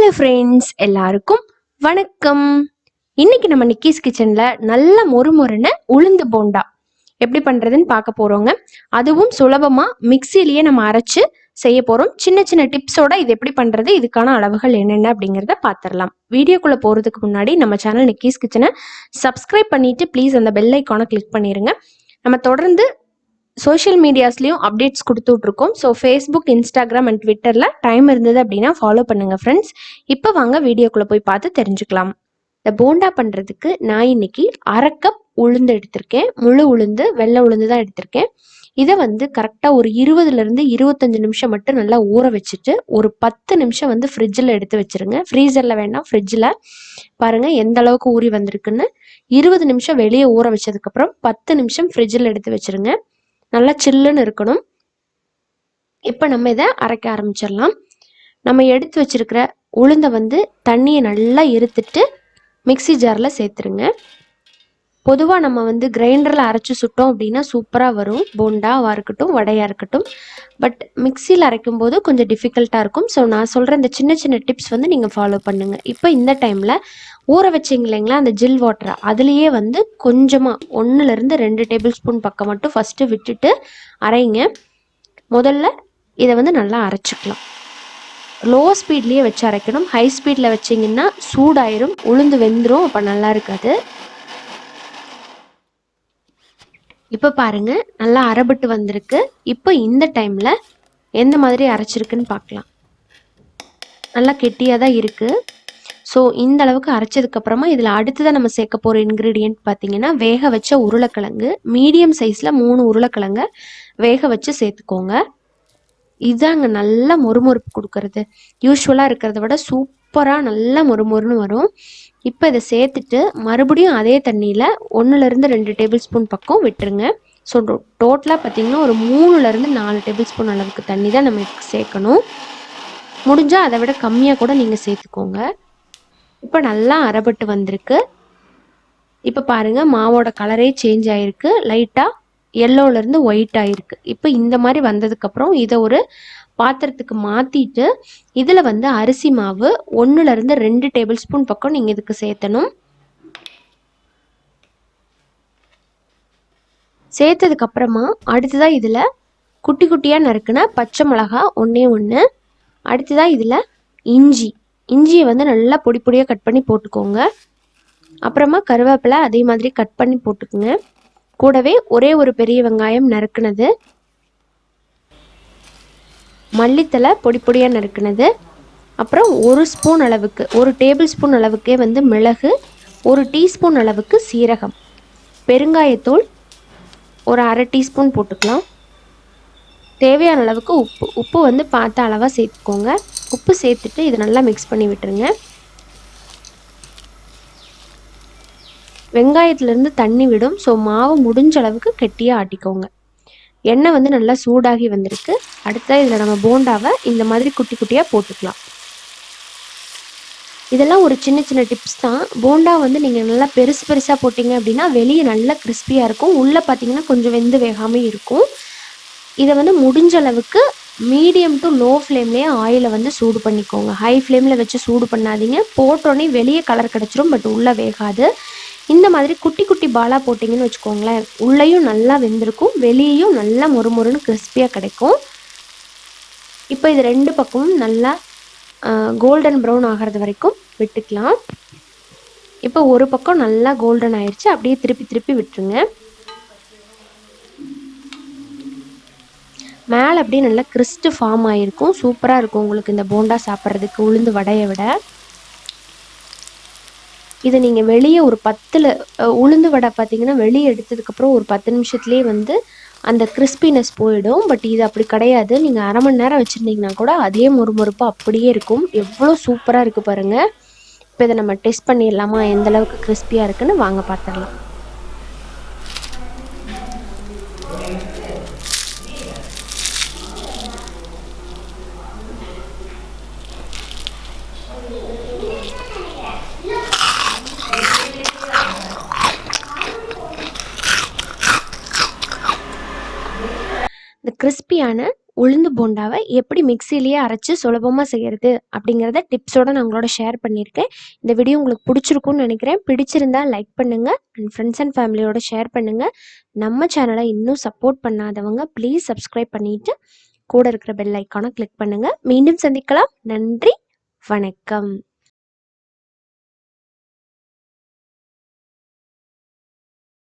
Hello friends, எல்லாருக்கும் வணக்கம். இன்னைக்கு நம்ம நிக்கிஸ் கிச்சன்ல நல்ல மொறுமொறுன்னு உளுந்து போண்டா எப்படி பண்றதுன்னு பார்க்க போறோங்க. அதுவும் சுலபமா மிக்சிலேயே நம்ம அரைச்சு செய்ய போறோம். சின்ன சின்ன டிப்ஸோட இது எப்படி பண்றது, இதுக்கான அளவுகள் என்னென்ன அப்படிங்கிறத பார்த்துடலாம். வீடியோக்குள்ள போறதுக்கு முன்னாடி நம்ம சேனல் நிக்கிஸ் கிச்சனை சப்ஸ்கிரைப் பண்ணிட்டு ப்ளீஸ் அந்த பெல் ஐக்கானை கிளிக் பண்ணிருங்க. நம்ம தொடர்ந்து சோஷியல் மீடியாஸ்லையும் அப்டேட்ஸ் கொடுத்துட்ருக்கோம். ஸோ ஃபேஸ்புக், இன்ஸ்டாகிராம் அண்ட் ட்விட்டரில் டைம் இருந்தது அப்படின்னா ஃபாலோ பண்ணுங்கள் ஃப்ரெண்ட்ஸ். இப்போ வாங்க வீடியோக்குள்ளே போய் பார்த்து தெரிஞ்சுக்கலாம். இந்த போண்டா பண்ணுறதுக்கு நான் இன்னைக்கு 1/2 கப் உளுந்து எடுத்திருக்கேன். முழு உளுந்து, வெள்ளை உளுந்து தான் எடுத்திருக்கேன். இதை வந்து கரெக்டாக ஒரு 20லேருந்து 25 நிமிஷம் மட்டும் நல்லா ஊற வச்சுட்டு ஒரு 10 நிமிஷம் வந்து ஃப்ரிட்ஜில் எடுத்து வச்சுருங்க. ஃப்ரீசரில் வேண்டாம், ஃப்ரிட்ஜில். பாருங்கள் எந்த அளவுக்கு ஊறி வந்திருக்குன்னு. 20 நிமிஷம் வெளியே ஊற வச்சதுக்கப்புறம் 10 நிமிஷம் ஃப்ரிட்ஜில் எடுத்து வச்சுருங்க. நல்லா சில்லுன்னு இருக்கணும். இப்போ நம்ம இதை அரைக்க ஆரம்பிச்சிடலாம். நம்ம எடுத்து வச்சிருக்கிற உளுந்தை வந்து தண்ணியை நல்லா இருத்துட்டு மிக்சி ஜாரில் சேர்த்துருங்க. பொதுவாக நம்ம வந்து கிரைண்டரில் அரைச்சி சுட்டோம் அப்படின்னா சூப்பராக வரும், போண்டாவாக இருக்கட்டும் வடையாக இருக்கட்டும். பட் மிக்சியில் அரைக்கும் போது கொஞ்சம் டிஃபிகல்ட்டாக இருக்கும். ஸோ நான் சொல்கிற இந்த சின்ன சின்ன டிப்ஸ் வந்து நீங்கள் ஃபாலோ பண்ணுங்கள். இப்போ இந்த டைமில் ஊற வச்சிங்க இல்லைங்களா அந்த ஜில் வாட்டரை, அதுலேயே வந்து கொஞ்சமாக 1லேருந்து 2 டேபிள் ஸ்பூன் பக்கம் மட்டும் ஃபஸ்ட்டு விட்டுட்டு அரைங்க. முதல்ல இதை வந்து நல்லா அரைச்சிக்கலாம். லோ ஸ்பீட்லேயே வச்சு அரைக்கணும். ஹை ஸ்பீடில் வச்சிங்கன்னா சூடாயிரும், உளுந்து வெந்துடும், அப்போ நல்லா இருக்காது. இப்போ பாருங்க நல்லா அரைபட்டு வந்திருக்கு. இப்போ இந்த டைமில் எந்த மாதிரி அரைச்சிருக்குன்னு பார்க்கலாம். நல்லா கெட்டியாக தான் இருக்குது. ஸோ இந்த அளவுக்கு அரைச்சதுக்கப்புறமா இதில் அடுத்ததான் நம்ம சேர்க்க போகிற இன்க்ரீடியன்ட் பார்த்தீங்கன்னா வேக வச்ச உருளைக்கிழங்கு. மீடியம் சைஸில் 3 உருளைக்கிழங்கை வேக வச்சு சேர்த்துக்கோங்க. இதுதாங்க நல்லா மொறுமொறுப்பு கொடுக்கறது. யூஸ்வலாக இருக்கிறத விட சூப்பராக நல்லா மொறுமொறுன்னு வரும். இப்போ இதை சேர்த்துட்டு மறுபடியும் அதே தண்ணியில் 1லேருந்து 2 டேபிள் ஸ்பூன் பக்கம் விட்டுருங்க. ஸோ டோட்டலாக பார்த்திங்கன்னா ஒரு 3லேருந்து 4 டேபிள் ஸ்பூன் அளவுக்கு தண்ணி தான் நம்ம சேர்க்கணும். முடிஞ்சால் அதை விட கம்மியாக கூட நீங்கள் சேர்த்துக்கோங்க. இப்போ நல்லா அரைபட்டு வந்திருக்கு. இப்போ பாருங்கள் மாவோட கலரே சேஞ்ச் ஆகிருக்கு. லைட்டாக எல்லோலேருந்து ஒயிட் ஆகிருக்கு. இப்போ இந்த மாதிரி வந்ததுக்கப்புறம் இதை ஒரு பாத்திரத்துக்கு மாற்றிட்டு இதில் வந்து அரிசி மாவு 1லேருந்து 2 டேபிள் ஸ்பூன் பக்கம் நீங்கள் இதுக்கு சேர்த்தணும். சேர்த்ததுக்கப்புறமா அடுத்ததாக இதில் குட்டி குட்டியாக நறுக்குன பச்சை மிளகா 1 அடுத்ததாக இதில் இஞ்சியை வந்து நல்லா பொடி பொடியாக கட் பண்ணி போட்டுக்கோங்க. அப்புறமா கருவேப்பிலை அதே மாதிரி கட் பண்ணி போட்டுக்குங்க. கூடவே ஒரே ஒரு பெரிய வெங்காயம் நறுக்குனது, மல்லித்தலை பொடி பொடியாக நறுக்குனது, அப்புறம் 1 டேபிள் ஸ்பூன் அளவுக்கே வந்து மிளகு, 1 டீஸ்பூன் அளவுக்கு சீரகம், பெருங்காயத்தூள் ஒரு 1/2 டீஸ்பூன் போட்டுக்கலாம். தேவையான அளவுக்கு உப்பு வந்து பார்த்த அளவாக சேர்த்துக்கோங்க. உப்பு சேர்த்துட்டு இதை நல்லா மிக்ஸ் பண்ணி விட்டுருங்க. வெங்காயத்துலேருந்து தண்ணி விடும். ஸோ மாவு முடிஞ்ச அளவுக்கு கெட்டியாக ஆட்டிக்கோங்க. எண்ணெய் வந்து நல்லா சூடாகி வந்திருக்கு. அடுத்த இதில் நம்ம போண்டாவை இந்த மாதிரி குட்டி குட்டியாக போட்டுக்கலாம். இதெல்லாம் ஒரு சின்ன சின்ன டிப்ஸ் தான். போண்டா வந்து நீங்கள் நல்லா பெருசாக போட்டிங்க அப்படின்னா வெளியே நல்லா கிறிஸ்பியாக இருக்கும், உள்ளே பார்த்தீங்கன்னா கொஞ்சம் வெந்து வேகாமல் இருக்கும். இதை வந்து முடிஞ்ச அளவுக்கு மீடியம் டு லோ ஃப்ளேம்லேயே ஆயிலை வந்து சூடு பண்ணிக்கோங்க. ஹை ஃப்ளேமில் வச்சு சூடு பண்ணாதீங்க. போட்டோன்னே வெளியே கலர் கிடச்சிரும், பட் உள்ளே வேகாது. இந்த மாதிரி குட்டி குட்டி பாலாக போட்டிங்கன்னு வச்சுக்கோங்களேன், உள்ளேயும் நல்லா வெந்திருக்கும், வெளியேயும் நல்லா மொறுமொறுன்னு கிறிஸ்பியாக கிடைக்கும். இப்போ இது 2 பக்கமும் நல்லா கோல்டன் ப்ரௌன் ஆகிறது வரைக்கும் விட்டுக்கலாம். இப்போ ஒரு பக்கம் நல்லா கோல்டன் ஆயிடுச்சு. அப்படியே திருப்பி திருப்பி விட்டுருங்க. மேலே அப்படியே நல்லா கிறிஸ்டு ஃபார்ம் ஆகிருக்கும். சூப்பராக இருக்கும் உங்களுக்கு இந்த போண்டா சாப்பிட்றதுக்கு உளுந்து வடையை விட. இதை நீங்கள் வெளியே ஒரு 10 உளுந்து வடை பார்த்தீங்கன்னா வெளியே எடுத்ததுக்கப்புறம் ஒரு 10 நிமிஷத்துலேயே வந்து அந்த கிறிஸ்பினஸ் போயிடும். பட் இது அப்படி கிடையாது. நீங்கள் 1/2 மணி நேரம் வச்சுருந்தீங்கன்னா கூட அதே மொறுமொறுப்பு அப்படியே இருக்கும். எவ்வளோ சூப்பராக இருக்குது பாருங்கள். இப்போ இதை நம்ம டெஸ்ட் பண்ணிடலாமா, எந்த அளவுக்கு கிறிஸ்பியாக இருக்குன்னு வாங்க பார்த்துடலாம். இந்த கிறிஸ்பியான உளுந்து போண்டாவை எப்படி மிக்சிலேயே அரைச்சு சுலபமாக செய்கிறது அப்படிங்கிறத டிப்ஸோட நான் உங்களோட ஷேர் பண்ணியிருக்கேன். இந்த வீடியோ உங்களுக்கு பிடிச்சிருக்கும்னு நினைக்கிறேன். பிடிச்சிருந்தா லைக் பண்ணுங்கள் அண்ட் ஃப்ரெண்ட்ஸ் அண்ட் ஃபேமிலியோட ஷேர் பண்ணுங்கள். நம்ம சேனலை இன்னும் சப்போர்ட் பண்ணாதவங்க ப்ளீஸ் சப்ஸ்கிரைப் பண்ணிவிட்டு கூட இருக்கிற பெல் ஐக்கானை கிளிக் பண்ணுங்கள். மீண்டும் சந்திக்கலாம். நன்றி, வணக்கம்.